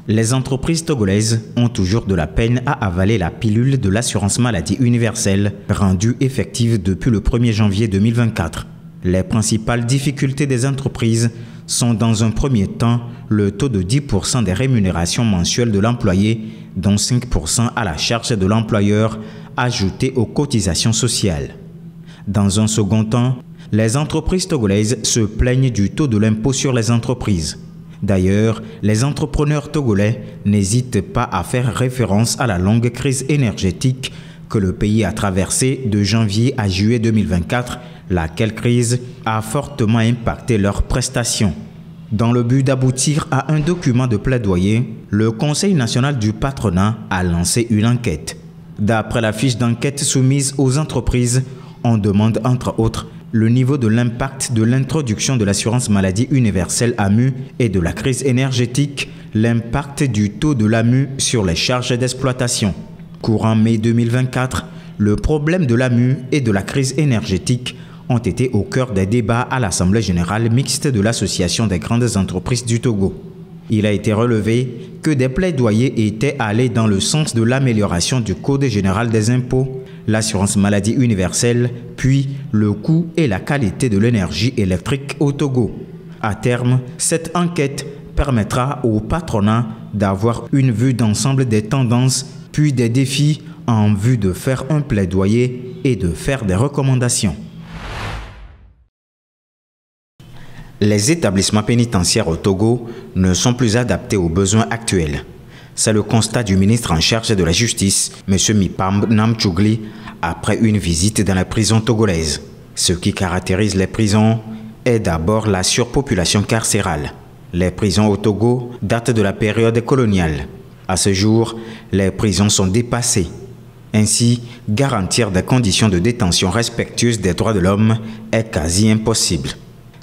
Les entreprises togolaises ont toujours de la peine à avaler la pilule de l'assurance maladie universelle, rendue effective depuis le 1er janvier 2024. Les principales difficultés des entreprises sont dans un premier temps le taux de 10% des rémunérations mensuelles de l'employé, dont 5% à la charge de l'employeur, ajouté aux cotisations sociales. Dans un second temps, les entreprises togolaises se plaignent du taux de l'impôt sur les entreprises. D'ailleurs, les entrepreneurs togolais n'hésitent pas à faire référence à la longue crise énergétique que le pays a traversée de janvier à juillet 2024, laquelle crise a fortement impacté leurs prestations. Dans le but d'aboutir à un document de plaidoyer, le Conseil national du patronat a lancé une enquête. D'après la fiche d'enquête soumise aux entreprises, on demande entre autres le niveau de l'impact de l'introduction de l'assurance maladie universelle AMU et de la crise énergétique, l'impact du taux de l'AMU sur les charges d'exploitation. Courant mai 2024, le problème de l'AMU et de la crise énergétique ont été au cœur des débats à l'Assemblée générale mixte de l'Association des grandes entreprises du Togo. Il a été relevé que des plaidoyers étaient allés dans le sens de l'amélioration du Code général des impôts, l'assurance maladie universelle, puis le coût et la qualité de l'énergie électrique au Togo. À terme, cette enquête permettra au patronat d'avoir une vue d'ensemble des tendances, puis des défis en vue de faire un plaidoyer et de faire des recommandations. Les établissements pénitentiaires au Togo ne sont plus adaptés aux besoins actuels. C'est le constat du ministre en charge de la Justice, M. Mipam Namchougli, après une visite dans la prison togolaise. Ce qui caractérise les prisons est d'abord la surpopulation carcérale. Les prisons au Togo datent de la période coloniale. À ce jour, les prisons sont dépassées. Ainsi, garantir des conditions de détention respectueuses des droits de l'homme est quasi impossible.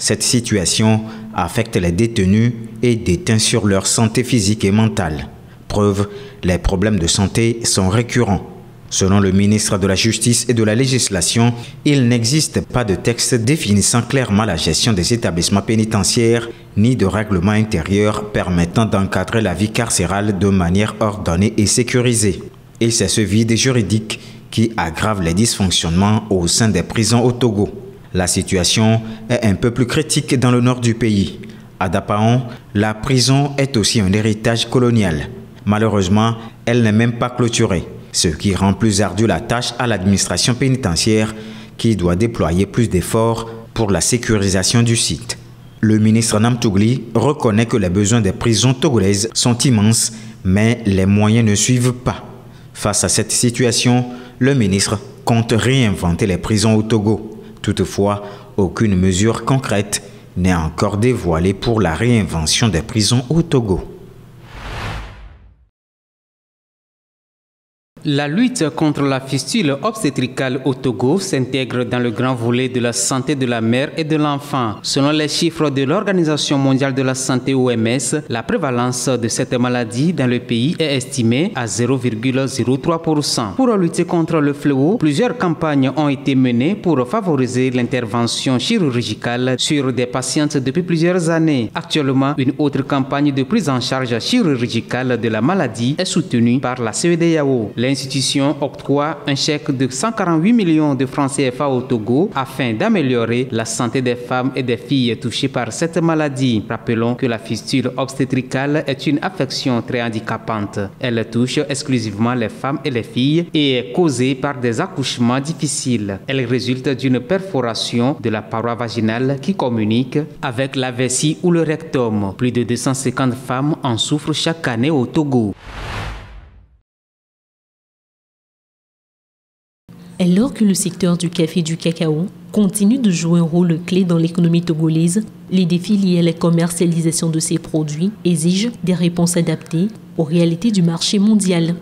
Cette situation affecte les détenus et déteint sur leur santé physique et mentale. Preuve, les problèmes de santé sont récurrents. Selon le ministre de la Justice et de la Législation, il n'existe pas de texte définissant clairement la gestion des établissements pénitentiaires, ni de règlement intérieur permettant d'encadrer la vie carcérale de manière ordonnée et sécurisée. Et c'est ce vide juridique qui aggrave les dysfonctionnements au sein des prisons au Togo. La situation est un peu plus critique dans le nord du pays. À Dapaon, la prison est aussi un héritage colonial. Malheureusement, elle n'est même pas clôturée, ce qui rend plus ardue la tâche à l'administration pénitentiaire qui doit déployer plus d'efforts pour la sécurisation du site. Le ministre Namchougli reconnaît que les besoins des prisons togolaises sont immenses, mais les moyens ne suivent pas. Face à cette situation, le ministre compte réinventer les prisons au Togo. Toutefois, aucune mesure concrète n'est encore dévoilée pour la réinvention des prisons au Togo. La lutte contre la fistule obstétricale au Togo s'intègre dans le grand volet de la santé de la mère et de l'enfant. Selon les chiffres de l'Organisation mondiale de la santé OMS, la prévalence de cette maladie dans le pays est estimée à 0,03%. Pour lutter contre le fléau, plusieurs campagnes ont été menées pour favoriser l'intervention chirurgicale sur des patientes depuis plusieurs années. Actuellement, une autre campagne de prise en charge chirurgicale de la maladie est soutenue par la CEDEAO. L'institution octroie un chèque de 148 millions de francs CFA au Togo afin d'améliorer la santé des femmes et des filles touchées par cette maladie. Rappelons que la fistule obstétricale est une affection très handicapante. Elle touche exclusivement les femmes et les filles et est causée par des accouchements difficiles. Elle résulte d'une perforation de la paroi vaginale qui communique avec la vessie ou le rectum. Plus de 250 femmes en souffrent chaque année au Togo. Alors que le secteur du café et du cacao continue de jouer un rôle clé dans l'économie togolaise, les défis liés à la commercialisation de ces produits exigent des réponses adaptées aux réalités du marché mondial.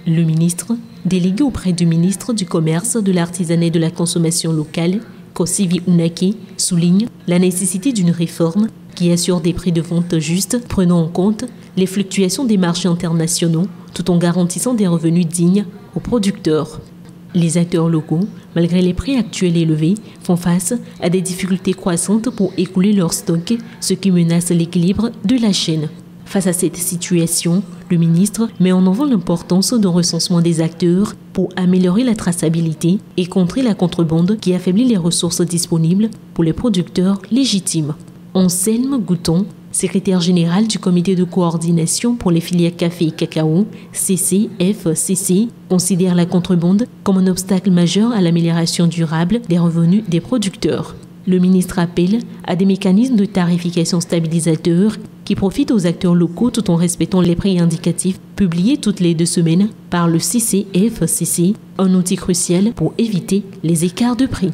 Le ministre, délégué auprès du ministre du Commerce, de l'Artisanat et de la Consommation locale, Kosivi Unake, souligne la nécessité d'une réforme qui assure des prix de vente justes, prenant en compte les fluctuations des marchés internationaux, tout en garantissant des revenus dignes aux producteurs. Les acteurs locaux, malgré les prix actuels élevés, font face à des difficultés croissantes pour écouler leurs stocks, ce qui menace l'équilibre de la chaîne. Face à cette situation, le ministre met en avant l'importance d'un recensement des acteurs pour améliorer la traçabilité et contrer la contrebande qui affaiblit les ressources disponibles pour les producteurs légitimes. Anselme Gouton, secrétaire général du comité de coordination pour les filières café et cacao, CCFCC, considère la contrebande comme un obstacle majeur à l'amélioration durable des revenus des producteurs. Le ministre appelle à des mécanismes de tarification stabilisateurs qui profitent aux acteurs locaux tout en respectant les prix indicatifs publiés toutes les 2 semaines par le CCFCC, un outil crucial pour éviter les écarts de prix.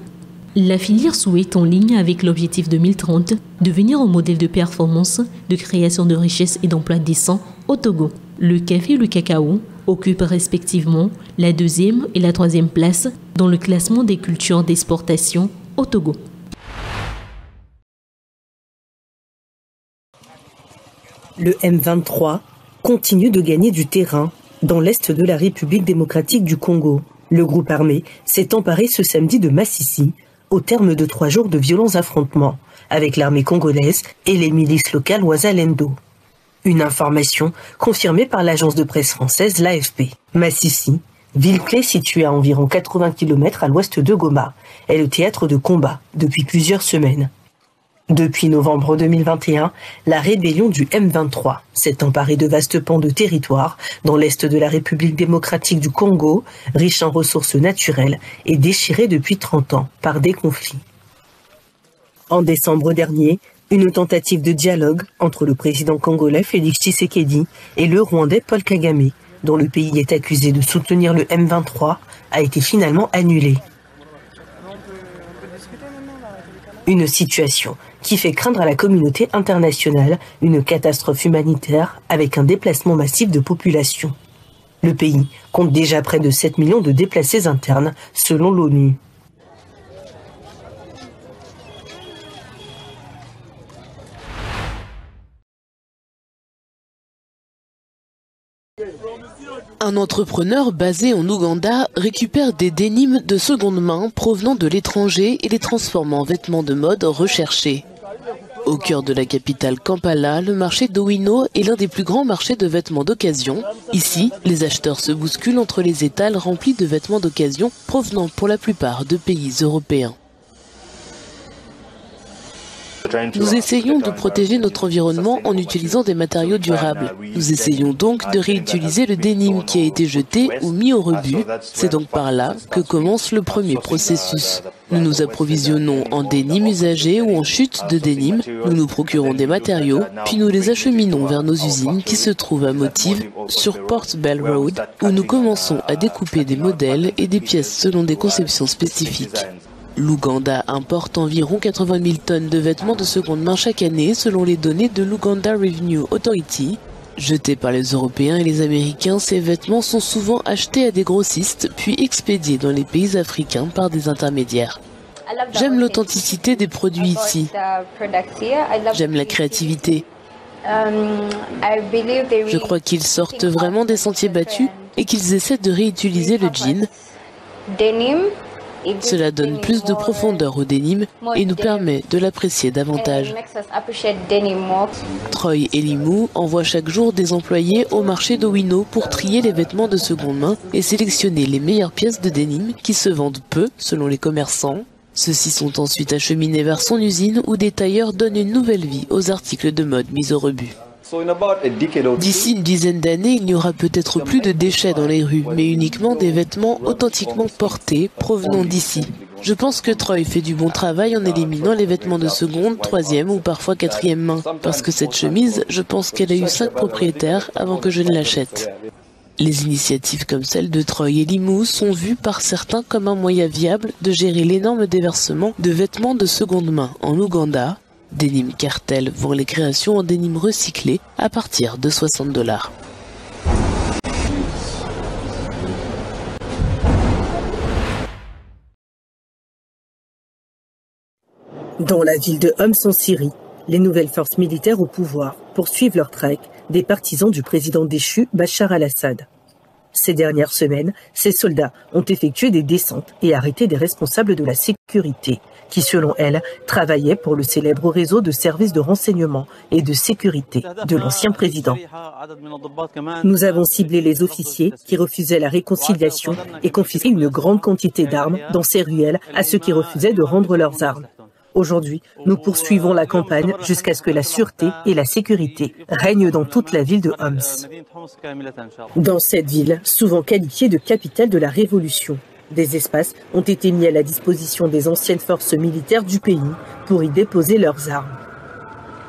La filière souhaite, en ligne avec l'objectif 2030, devenir un modèle de performance, de création de richesses et d'emplois décents au Togo. Le café et le cacao occupent respectivement la 2e et la 3e place dans le classement des cultures d'exportation au Togo. Le M23 continue de gagner du terrain dans l'est de la République démocratique du Congo. Le groupe armé s'est emparé ce samedi de Massissi au terme de 3 jours de violents affrontements avec l'armée congolaise et les milices locales Wazalendo. Une information confirmée par l'agence de presse française l'AFP. Massissi, ville-clé située à environ 80 km à l'ouest de Goma, est le théâtre de combat depuis plusieurs semaines. Depuis novembre 2021, la rébellion du M23 s'est emparée de vastes pans de territoire dans l'est de la République démocratique du Congo, riche en ressources naturelles et déchirée depuis 30 ans par des conflits. En décembre dernier, une tentative de dialogue entre le président congolais Félix Tshisekedi et le Rwandais Paul Kagame, dont le pays est accusé de soutenir le M23, a été finalement annulée. Une situation qui fait craindre à la communauté internationale une catastrophe humanitaire avec un déplacement massif de population. Le pays compte déjà près de 7 millions de déplacés internes selon l'ONU. Un entrepreneur basé en Ouganda récupère des dénimes de seconde main provenant de l'étranger et les transforme en vêtements de mode recherchés. Au cœur de la capitale Kampala, le marché d'Owino est l'un des plus grands marchés de vêtements d'occasion. Ici, les acheteurs se bousculent entre les étals remplis de vêtements d'occasion provenant pour la plupart de pays européens. Nous essayons de protéger notre environnement en utilisant des matériaux durables. Nous essayons donc de réutiliser le denim qui a été jeté ou mis au rebut. C'est donc par là que commence le premier processus. Nous nous approvisionnons en denim usagé ou en chute de denim. Nous nous procurons des matériaux, puis nous les acheminons vers nos usines qui se trouvent à Motive sur Port Bell Road, où nous commençons à découper des modèles et des pièces selon des conceptions spécifiques. L'Ouganda importe environ 80 000 tonnes de vêtements de seconde main chaque année selon les données de l'Uganda Revenue Authority. Jetés par les Européens et les Américains, ces vêtements sont souvent achetés à des grossistes puis expédiés dans les pays africains par des intermédiaires. J'aime l'authenticité des produits ici. J'aime la créativité. Je crois qu'ils sortent vraiment des sentiers battus et qu'ils essaient de réutiliser le jean. Cela donne plus de profondeur au denim et nous permet de l'apprécier davantage. Troy Elimou envoie chaque jour des employés au marché d'Owino pour trier les vêtements de seconde main et sélectionner les meilleures pièces de denim qui se vendent peu selon les commerçants. Ceux-ci sont ensuite acheminés vers son usine où des tailleurs donnent une nouvelle vie aux articles de mode mis au rebut. D'ici une dizaine d'années, il n'y aura peut-être plus de déchets dans les rues, mais uniquement des vêtements authentiquement portés, provenant d'ici. Je pense que Troy fait du bon travail en éliminant les vêtements de seconde, troisième ou parfois quatrième main. Parce que cette chemise, je pense qu'elle a eu 5 propriétaires avant que je ne l'achète. Les initiatives comme celle de Troy Elimou sont vues par certains comme un moyen viable de gérer l'énorme déversement de vêtements de seconde main en Ouganda. Denim Cartel vend les créations en denim recyclé à partir de $60. Dans la ville de Homs en Syrie, les nouvelles forces militaires au pouvoir poursuivent leur traque des partisans du président déchu Bachar al-Assad. Ces dernières semaines, ces soldats ont effectué des descentes et arrêté des responsables de la sécurité, qui, selon elle, travaillaient pour le célèbre réseau de services de renseignement et de sécurité de l'ancien président. Nous avons ciblé les officiers qui refusaient la réconciliation et confisqué une grande quantité d'armes dans ces ruelles à ceux qui refusaient de rendre leurs armes. Aujourd'hui, nous poursuivons la campagne jusqu'à ce que la sûreté et la sécurité règnent dans toute la ville de Homs. Dans cette ville, souvent qualifiée de capitale de la Révolution, des espaces ont été mis à la disposition des anciennes forces militaires du pays pour y déposer leurs armes.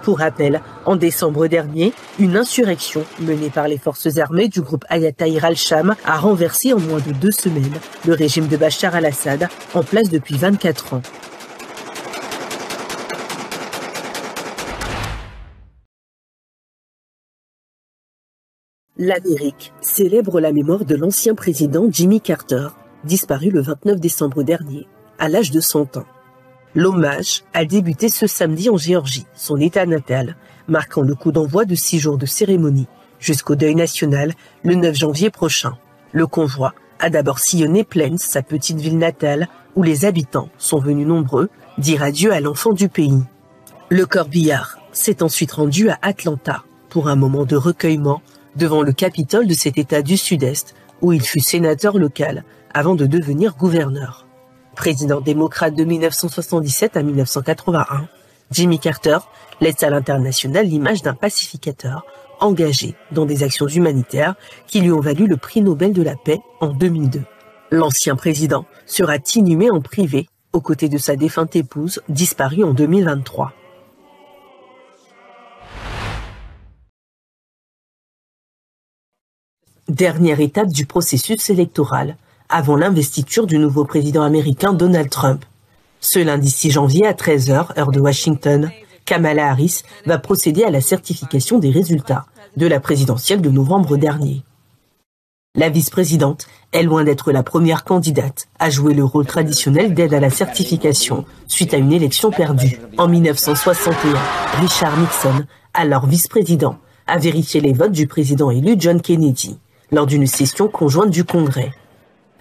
Pour rappel, en décembre dernier, une insurrection menée par les forces armées du groupe Hayat Tahrir al-Sham a renversé en moins de 2 semaines le régime de Bachar al-Assad, en place depuis 24 ans. L'Amérique célèbre la mémoire de l'ancien président Jimmy Carter, disparu le 29 décembre dernier, à l'âge de 100 ans. L'hommage a débuté ce samedi en Géorgie, son état natal, marquant le coup d'envoi de 6 jours de cérémonie, jusqu'au deuil national le 9 janvier prochain. Le convoi a d'abord sillonné Plains, sa petite ville natale, où les habitants sont venus nombreux dire adieu à l'enfant du pays. Le corbillard s'est ensuite rendu à Atlanta pour un moment de recueillement devant le Capitole de cet État du Sud-Est, où il fut sénateur local avant de devenir gouverneur. Président démocrate de 1977 à 1981, Jimmy Carter laisse à l'international l'image d'un pacificateur engagé dans des actions humanitaires qui lui ont valu le prix Nobel de la paix en 2002. L'ancien président sera inhumé en privé aux côtés de sa défunte épouse, disparue en 2023. Dernière étape du processus électoral, avant l'investiture du nouveau président américain Donald Trump. Ce lundi 6 janvier à 13h, heure de Washington, Kamala Harris va procéder à la certification des résultats de la présidentielle de novembre dernier. La vice-présidente est loin d'être la première candidate à jouer le rôle traditionnel d'aide à la certification suite à une élection perdue. En 1961, Richard Nixon, alors vice-président, a vérifié les votes du président élu John Kennedy lors d'une session conjointe du Congrès.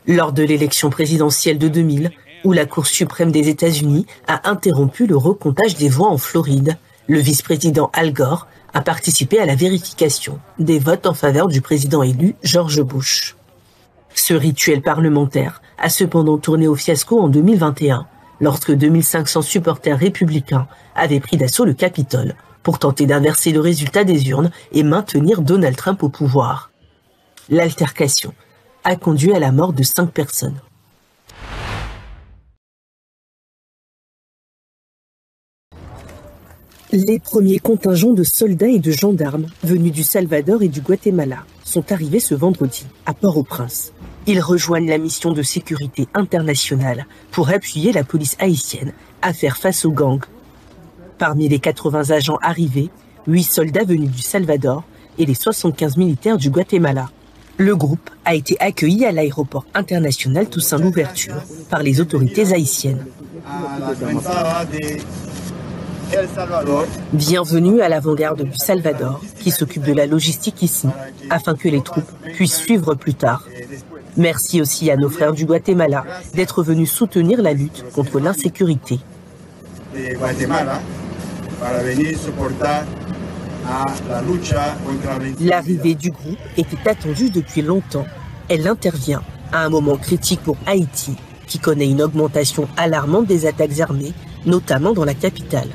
Lors de l'élection présidentielle de 2000, où la Cour suprême des États-Unis a interrompu le recomptage des voix en Floride, le vice-président Al Gore a participé à la vérification des votes en faveur du président élu George Bush. Ce rituel parlementaire a cependant tourné au fiasco en 2021, lorsque 2500 supporters républicains avaient pris d'assaut le Capitole pour tenter d'inverser le résultat des urnes et maintenir Donald Trump au pouvoir. L'altercation a conduit à la mort de 5 personnes. Les premiers contingents de soldats et de gendarmes venus du Salvador et du Guatemala sont arrivés ce vendredi à Port-au-Prince. Ils rejoignent la mission de sécurité internationale pour appuyer la police haïtienne à faire face aux gangs. Parmi les 80 agents arrivés, 8 soldats venus du Salvador et les 75 militaires du Guatemala. Le groupe a été accueilli à l'aéroport international Toussaint Louverture par les autorités haïtiennes. Bienvenue à l'avant-garde du Salvador, qui s'occupe de la logistique ici, afin que les troupes puissent suivre plus tard. Merci aussi à nos frères du Guatemala d'être venus soutenir la lutte contre l'insécurité. L'arrivée du groupe était attendue depuis longtemps. Elle intervient à un moment critique pour Haïti, qui connaît une augmentation alarmante des attaques armées, notamment dans la capitale.